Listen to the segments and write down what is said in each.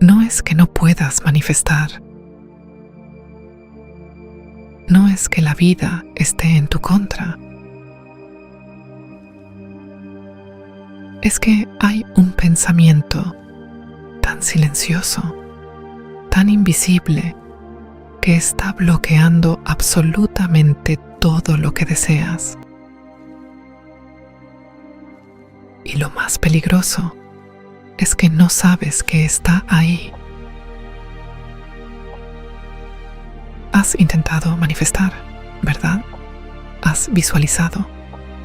no es que no puedas manifestar. No es que la vida esté en tu contra. Es que hay un pensamiento tan silencioso, tan invisible, que está bloqueando absolutamente todo lo que deseas. Y lo más peligroso es que no sabes que está ahí. Has intentado manifestar, ¿verdad? Has visualizado,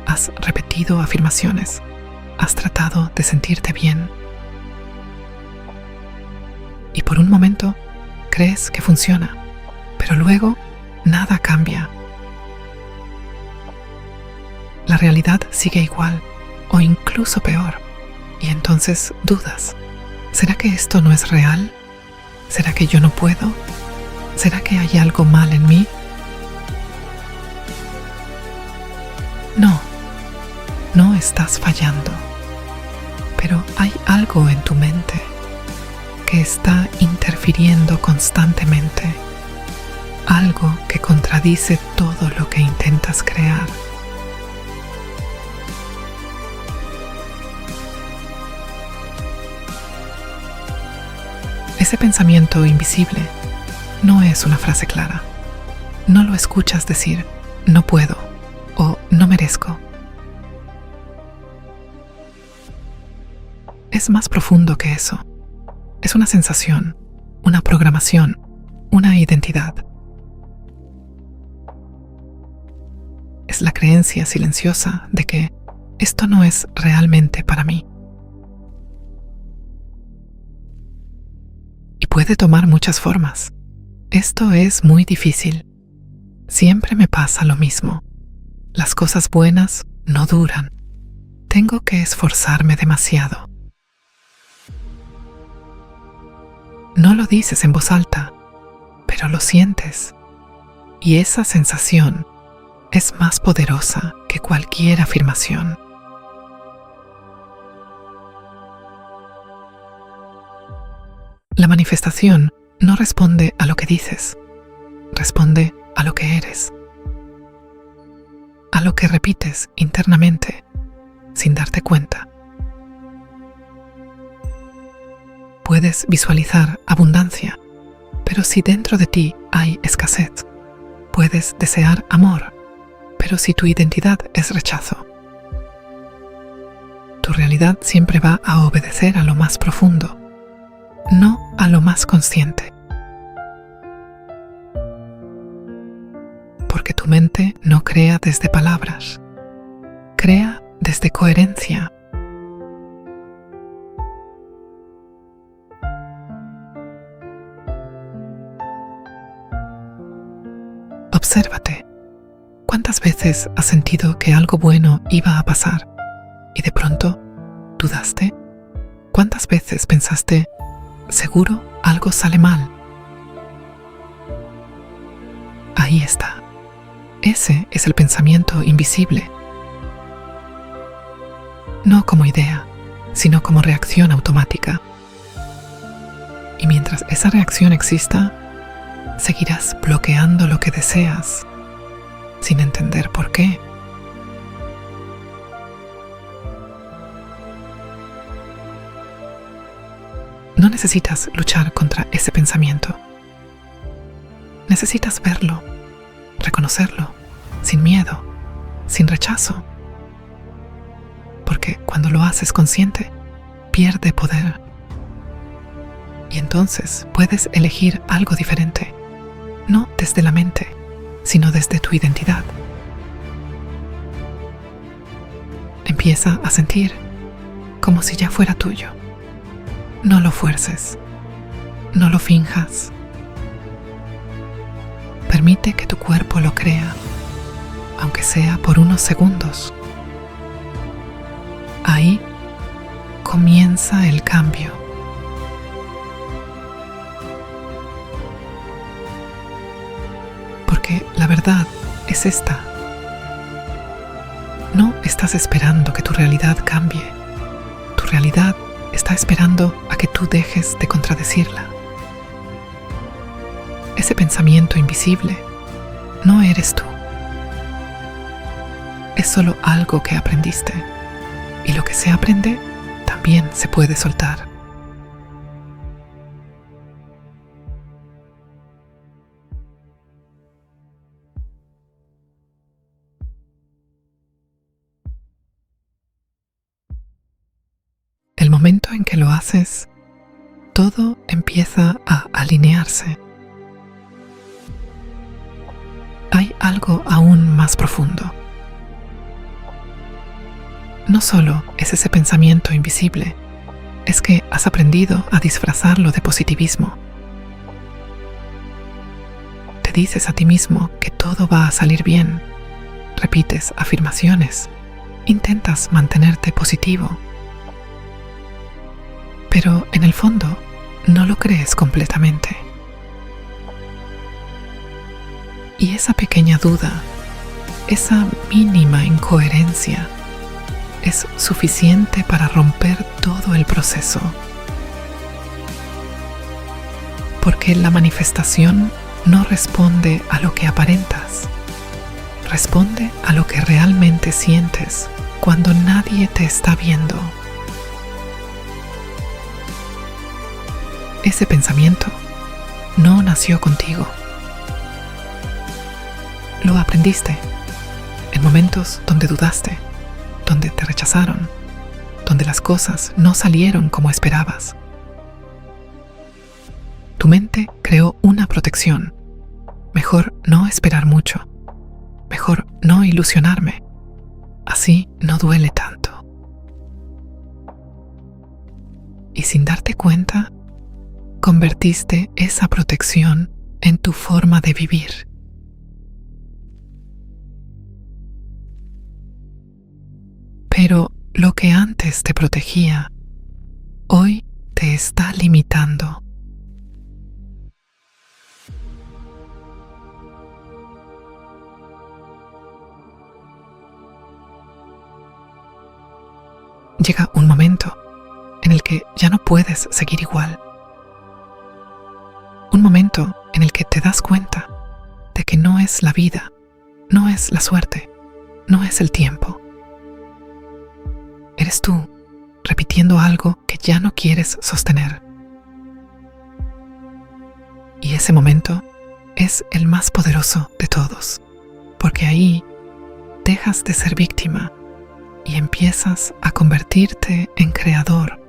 has repetido afirmaciones, has tratado de sentirte bien. Y por un momento crees que funciona, pero luego nada cambia. La realidad sigue igual o incluso peor, y entonces dudas. ¿Será que esto no es real? ¿Será que yo no puedo? ¿Será que hay algo mal en mí? No estás fallando, pero hay algo en tu mente que está interfiriendo constantemente, algo que contradice todo lo que intentas crear. Ese pensamiento invisible no es una frase clara. No lo escuchas decir "no puedo" o "no merezco". Es más profundo que eso. Es una sensación, una programación, una identidad. Es la creencia silenciosa de que esto no es realmente para mí. Y puede tomar muchas formas. Esto es muy difícil. Siempre me pasa lo mismo. Las cosas buenas no duran. Tengo que esforzarme demasiado. No lo dices en voz alta, pero lo sientes. Y esa sensación es más poderosa que cualquier afirmación. La manifestación no responde a lo que dices, responde a lo que eres, a lo que repites internamente sin darte cuenta. Puedes visualizar abundancia, pero si dentro de ti hay escasez, puedes desear amor, pero si tu identidad es rechazo, tu realidad siempre va a obedecer a lo más profundo, no a lo más consciente. Porque tu mente no crea desde palabras, crea desde coherencia. Obsérvate. ¿Cuántas veces has sentido que algo bueno iba a pasar y de pronto dudaste? ¿Cuántas veces pensaste, seguro algo sale mal? Ahí está. Ese es el pensamiento invisible. No como idea, sino como reacción automática. Y mientras esa reacción exista, seguirás bloqueando lo que deseas, sin entender por qué. No necesitas luchar contra ese pensamiento. Necesitas verlo, reconocerlo, sin miedo, sin rechazo. Porque cuando lo haces consciente, pierde poder. Y entonces puedes elegir algo diferente, no desde la mente, sino desde tu identidad. Empieza a sentir como si ya fuera tuyo. No lo fuerces, no lo finjas. Permite que tu cuerpo lo crea, aunque sea por unos segundos. Ahí comienza el cambio. Porque la verdad es esta. No estás esperando que tu realidad cambie. Tu realidad está esperando a que tú dejes de contradecirla. Ese pensamiento invisible no eres tú. Es solo algo que aprendiste, y lo que se aprende también se puede soltar. El momento en que lo haces, todo empieza a alinearse. Hay algo aún más profundo. No solo es ese pensamiento invisible, es que has aprendido a disfrazarlo de positivismo. Te dices a ti mismo que todo va a salir bien, repites afirmaciones, intentas mantenerte positivo. Pero en el fondo no lo crees completamente. Y esa pequeña duda, esa mínima incoherencia, es suficiente para romper todo el proceso. Porque la manifestación no responde a lo que aparentas, responde a lo que realmente sientes cuando nadie te está viendo. Ese pensamiento no nació contigo. Lo aprendiste en momentos donde dudaste, donde te rechazaron, donde las cosas no salieron como esperabas. Tu mente creó una protección. Mejor no esperar mucho. Mejor no ilusionarme. Así no duele tanto. Y sin darte cuenta, convertiste esa protección en tu forma de vivir. Pero lo que antes te protegía, hoy te está limitando. Llega un momento en el que ya no puedes seguir igual. Un momento en el que te das cuenta de que no es la vida, no es la suerte, no es el tiempo. Eres tú repitiendo algo que ya no quieres sostener. Y ese momento es el más poderoso de todos, porque ahí dejas de ser víctima y empiezas a convertirte en creador.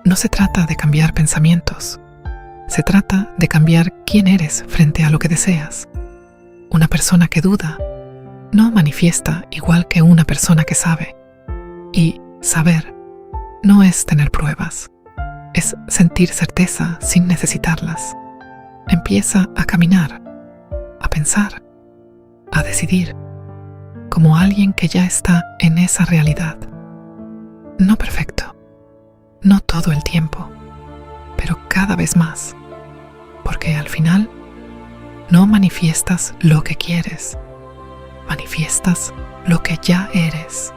No se trata de cambiar pensamientos, se trata de cambiar quién eres frente a lo que deseas. Una persona que duda no manifiesta igual que una persona que sabe. Y saber no es tener pruebas, es sentir certeza sin necesitarlas. Empieza a caminar, a pensar, a decidir, como alguien que ya está en esa realidad. No perfecto, no todo el tiempo, pero cada vez más, porque al final no manifiestas lo que quieres, manifiestas lo que ya eres.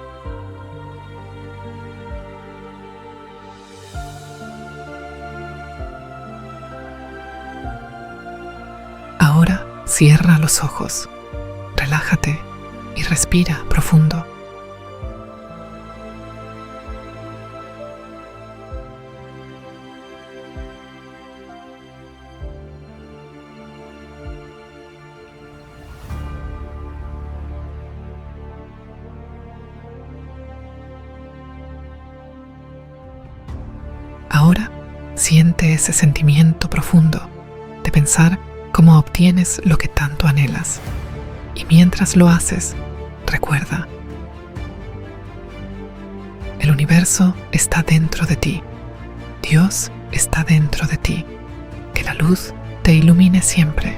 Ahora cierra los ojos, relájate y respira profundo. Ahora siente ese sentimiento profundo de pensar cómo obtienes lo que tanto anhelas. Y mientras lo haces, recuerda, el universo está dentro de ti. Dios está dentro de ti. Que la luz te ilumine siempre.